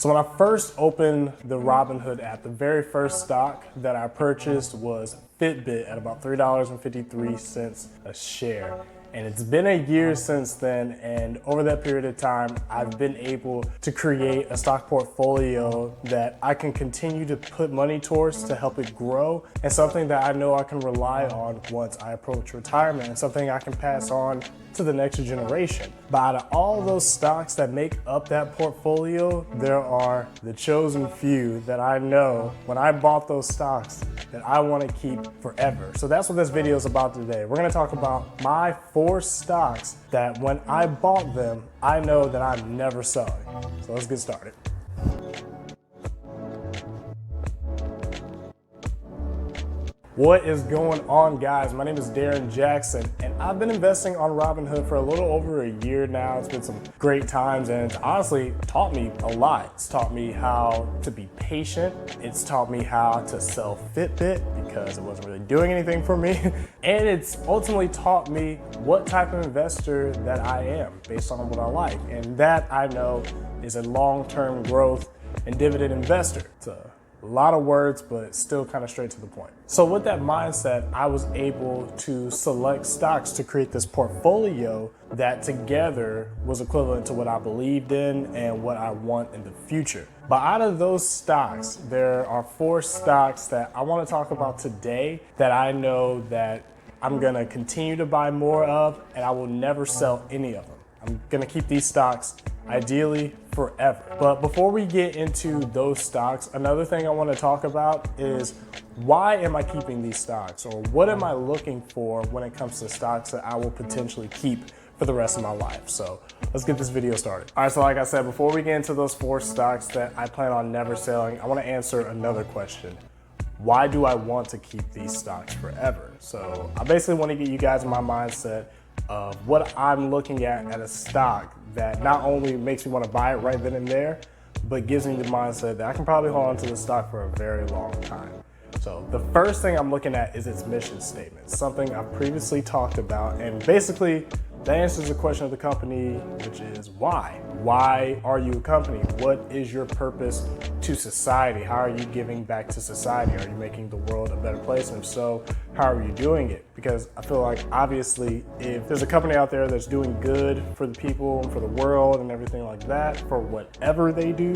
So when I first opened the Robinhood app, the very first stock that I purchased was Fitbit at about $3.53 a share. And it's been a year since then, and over that period of time, I've been able to create a stock portfolio that I can continue to put money towards to help it grow, and something that I know I can rely on once I approach retirement, and something I can pass on to the next generation. But out of all those stocks that make up that portfolio, there are the chosen few that I know when I bought those stocks that I want to keep forever. So that's what this video is about today. We're going to talk about my 4 stocks that when I bought them, I know that I'm never selling. So let's get started. What is going on, guys? My name is Darren Jackson, and I've been investing on Robinhood for a little over a year now. It's been some great times, and it's honestly taught me a lot. It's taught me how to be patient. It's taught me how to sell Fitbit because it wasn't really doing anything for me. And it's ultimately taught me what type of investor that I am based on what I like. And that I know is a long-term growth and dividend investor. It's a lot of words, but still kind of straight to the point. So with that mindset, I was able to select stocks to create this portfolio that together was equivalent to what I believed in and what I want in the future. But out of those stocks, there are 4 stocks that I want to talk about today that I know that I'm going to continue to buy more of, and I will never sell any of them. I'm gonna keep these stocks ideally forever. But before we get into those stocks, another thing I wanna talk about is why am I keeping these stocks, or what am I looking for when it comes to stocks that I will potentially keep for the rest of my life. So let's get this video started. All right, so like I said, before we get into those 4 stocks that I plan on never selling, I wanna answer another question. Why do I want to keep these stocks forever? So I basically wanna get you guys in my mindset of what I'm looking at a stock that not only makes me want to buy it right then and there, but gives me the mindset that I can probably hold on to the stock for a very long time. So the first thing I'm looking at is its mission statement, something I've previously talked about, and basically that answers the question of the company, which is why? Why are you a company? What is your purpose to society? How are you giving back to society? Are you making the world a better place? And if so, how are you doing it? Because I feel like obviously if there's a company out there that's doing good for the people and for the world and everything like that, for whatever they do,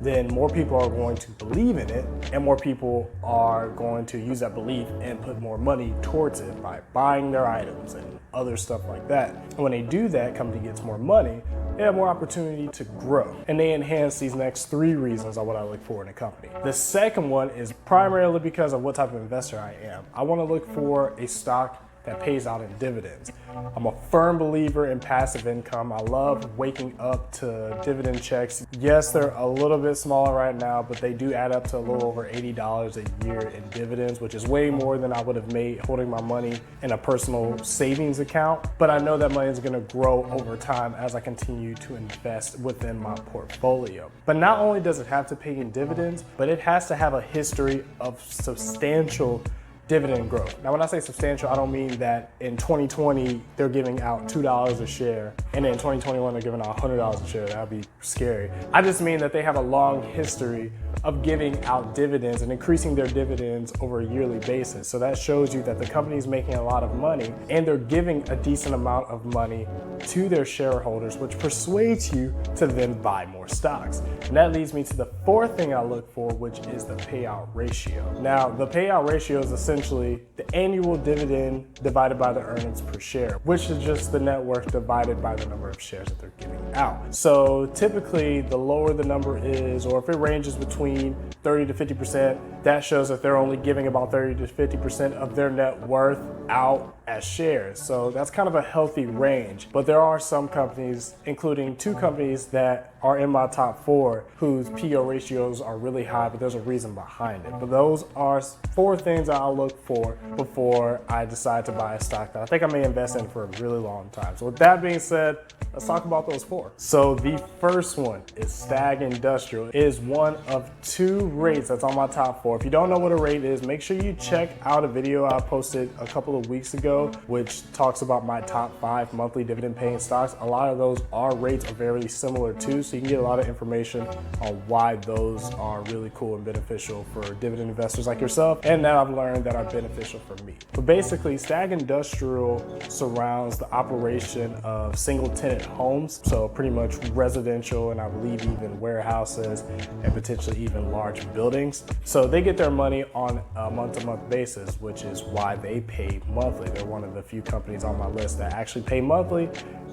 then more people are going to believe in it, and more people are going to use that belief and put more money towards it by buying their items and other stuff like that. And when they do that, company gets more money, they have more opportunity to grow. And they enhance these next 3 reasons on what I look for in a company. The second one is primarily because of what type of investor I am. I want to look for a stock that pays out in dividends. I'm a firm believer in passive income. I love waking up to dividend checks. Yes, they're a little bit smaller right now, but they do add up to a little over $80 a year in dividends, which is way more than I would have made holding my money in a personal savings account. But I know that money is gonna grow over time as I continue to invest within my portfolio. But not only does it have to pay in dividends, but it has to have a history of substantial dividend growth. Now, when I say substantial, I don't mean that in 2020 they're giving out $2 a share, and then in 2021 they're giving out $100 a share. That'd be scary. I just mean that they have a long history of giving out dividends and increasing their dividends over a yearly basis. So that shows you that the company is making a lot of money, and they're giving a decent amount of money to their shareholders, which persuades you to then buy more stocks. And that leads me to the 4th thing I look for, which is the payout ratio. Now, the payout ratio is essentially the annual dividend divided by the earnings per share, which is just the net worth divided by the number of shares that they're giving out. So typically, the lower the number is, or if it ranges between 30 to 50%, that shows that they're only giving about 30 to 50% of their net worth out as shares. So that's kind of a healthy range. But there are some companies, including 2 companies that are in my top 4, whose PO ratios are really high, but there's a reason behind it. But those are 4 things that I'll look for before I decide to buy a stock that I think I may invest in for a really long time. So with that being said, let's talk about those 4. So the first one is Stag Industrial. It is one of 2 rates that's on my top 4. If you don't know what a rate is, make sure you check out a video I posted a couple of weeks ago video, which talks about my top 5 monthly dividend paying stocks. A lot of those rates are very similar too, so you can get a lot of information on why those are really cool and beneficial for dividend investors like yourself, and that I've learned that are beneficial for me. But basically, Stag Industrial surrounds the operation of single tenant homes, so pretty much residential and I believe even warehouses and potentially even large buildings. So they get their money on a month-to-month basis, which is why they pay monthly. They're one of the few companies on my list that actually pay monthly,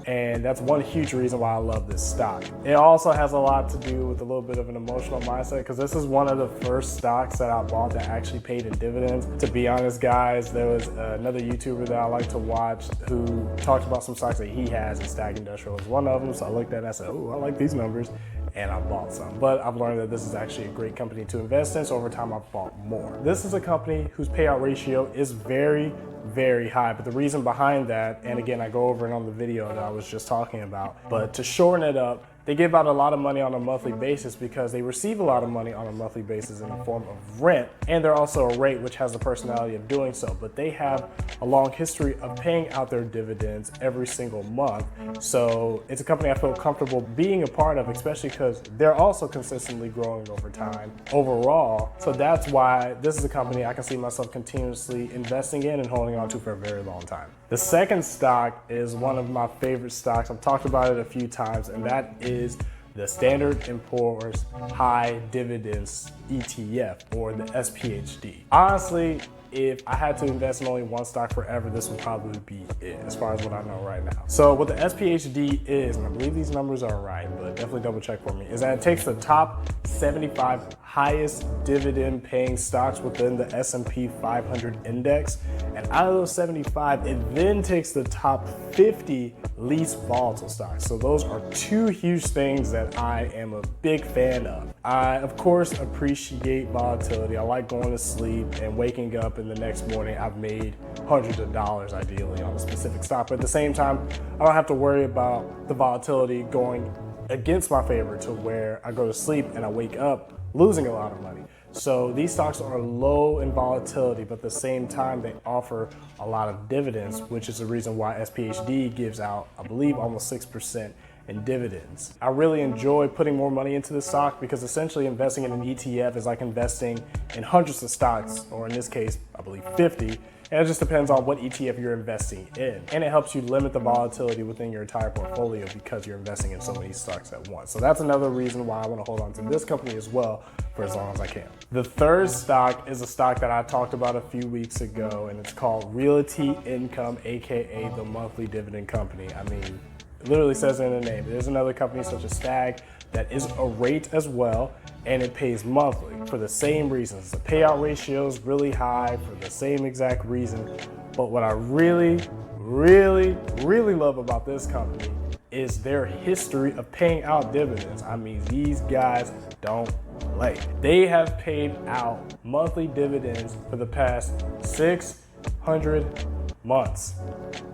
and that's one huge reason why I love this stock. It also has a lot to do with a little bit of an emotional mindset, because this is one of the first stocks that I bought that actually paid in dividends. To be honest, guys, there was another YouTuber that I like to watch who talked about some stocks that he has, and Stag Industrial was one of them. So I looked at it and I said, oh, I like these numbers, and I bought some. But I've learned that this is actually a great company to invest in, so over time I've bought more. This is a company whose payout ratio is very, very high, but the reason behind that, and again, I go over it on the video that I was just talking about, but to shorten it up, they give out a lot of money on a monthly basis because they receive a lot of money on a monthly basis in the form of rent, and they're also a REIT, which has the personality of doing so, but they have a long history of paying out their dividends every single month. So it's a company I feel comfortable being a part of, especially because they're also consistently growing over time overall. So that's why this is a company I can see myself continuously investing in and holding on to for a very long time. The second stock is one of my favorite stocks. I've talked about it a few times, and that is the Standard & Poor's High Dividends ETF, or the SPHD. Honestly, if I had to invest in only one stock forever, this would probably be it as far as what I know right now. So what the SPHD is, and I believe these numbers are right, but definitely double check for me, is that it takes the top 75 highest dividend paying stocks within the S&P 500 index, and out of those 75, it then takes the top 50 least volatile stocks. So those are two huge things that I am a big fan of. I, of course, appreciate volatility. I like going to sleep and waking up in the next morning, I've made hundreds of dollars ideally on a specific stock, but at the same time, I don't have to worry about the volatility going against my favor to where I go to sleep and I wake up losing a lot of money. So these stocks are low in volatility, but at the same time, they offer a lot of dividends, which is the reason why SPHD gives out, I believe, almost 6% in dividends. I really enjoy putting more money into the stock because essentially investing in an ETF is like investing in hundreds of stocks, or in this case, I believe 50. And it just depends on what ETF you're investing in. And it helps you limit the volatility within your entire portfolio because you're investing in so many stocks at once. So that's another reason why I want to hold on to this company as well for as long as I can. The third stock is a stock that I talked about a few weeks ago, and it's called Realty Income, AKA the monthly dividend company. I mean, it literally says it in the name. There's another company such as Stag that is a REIT as well, and it pays monthly for the same reasons. The payout ratio is really high for the same exact reason. But what I really, really, really love about this company is their history of paying out dividends. I mean, these guys don't play. They have paid out monthly dividends for the past 600 months.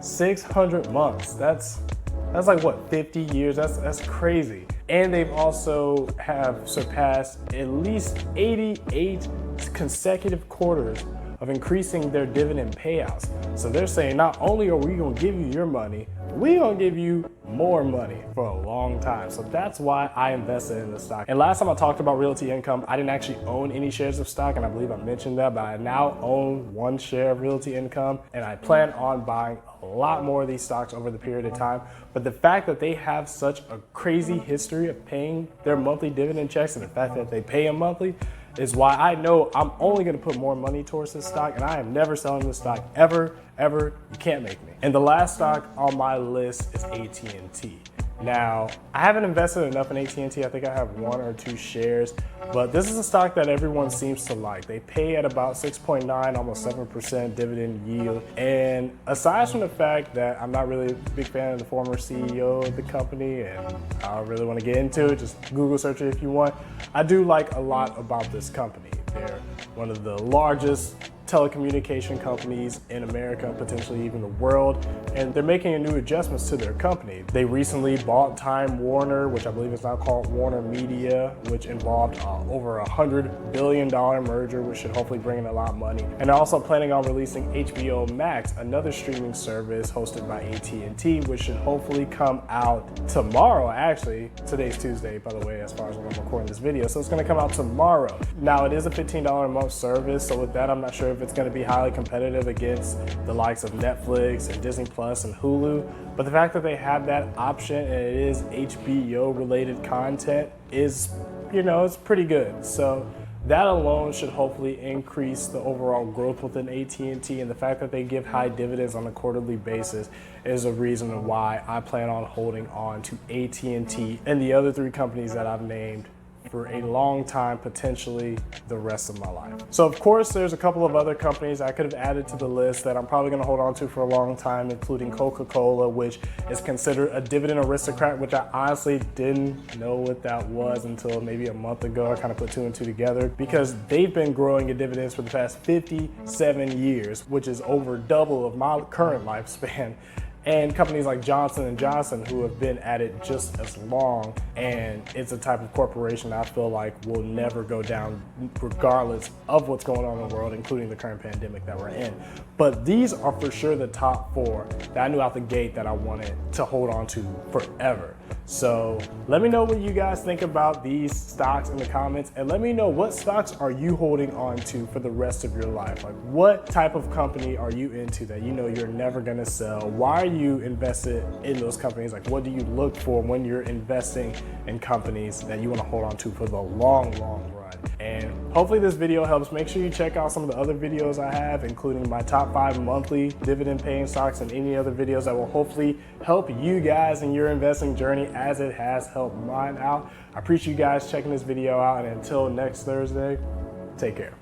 600 months. That's like what, 50 years? That's crazy. And they've also have surpassed at least 88 consecutive quarters of increasing their dividend payouts. So they're saying, not only are we gonna give you your money, we're gonna give you more money for a long time. So that's why I invested in the stock. And last time I talked about Realty Income, I didn't actually own any shares of stock, and I believe I mentioned that, but I now own one share of Realty Income, and I plan on buying a lot more of these stocks over the period of time. But the fact that they have such a crazy history of paying their monthly dividend checks, and the fact that they pay them monthly, is why I know I'm only gonna put more money towards this stock, and I am never selling this stock ever. You can't make me. And the last stock on my list is AT&T. Now, I haven't invested enough in AT&T. I think I have 1 or 2 shares, but this is a stock that everyone seems to like. They pay at about 6.9, almost 7% dividend yield. And aside from the fact that I'm not really a big fan of the former CEO of the company, and I don't really want to get into it, just Google search it if you want, I do like a lot about this company. They're one of the largest telecommunication companies in America, potentially even the world. and they're making new adjustments to their company. They recently bought Time Warner, which I believe is now called Warner Media, which involved over $100 billion merger, which should hopefully bring in a lot of money. And they're also planning on releasing HBO Max, another streaming service hosted by AT&T, which should hopefully come out tomorrow. Actually, today's Tuesday, by the way, as far as when I'm recording this video. So it's gonna come out tomorrow. Now, it is a $15 a month service. So with that, I'm not sure if it's gonna be highly competitive against the likes of Netflix and Disney Plus and Hulu. But the fact that they have that option and it is HBO related content is, you know, it's pretty good. So that alone should hopefully increase the overall growth within AT&T, and the fact that they give high dividends on a quarterly basis is a reason why I plan on holding on to AT&T and the other three companies that I've named for a long time, potentially the rest of my life. So of course, there's a couple of other companies I could have added to the list that I'm probably gonna hold on to for a long time, including Coca-Cola, which is considered a dividend aristocrat, which I honestly didn't know what that was until maybe a month ago. I kind of put two and two together because they've been growing in dividends for the past 57 years, which is over double of my current lifespan. And companies like Johnson & Johnson, who have been at it just as long, and it's a type of corporation I feel like will never go down regardless of what's going on in the world, including the current pandemic that we're in. But these are for sure the top four that I knew out the gate that I wanted to hold on to forever. So let me know what you guys think about these stocks in the comments, and let me know what stocks are you holding on to for the rest of your life. Like, what type of company are you into that you know you're never gonna sell? Why are you invested in those companies? Like, what do you look for when you're investing in companies that you wanna hold on to for the long run? And hopefully this video helps. Make sure you check out some of the other videos I have, including my top 5 monthly dividend paying stocks and any other videos that will hopefully help you guys in your investing journey as it has helped mine out. I appreciate you guys checking this video out, and until next Thursday, take care.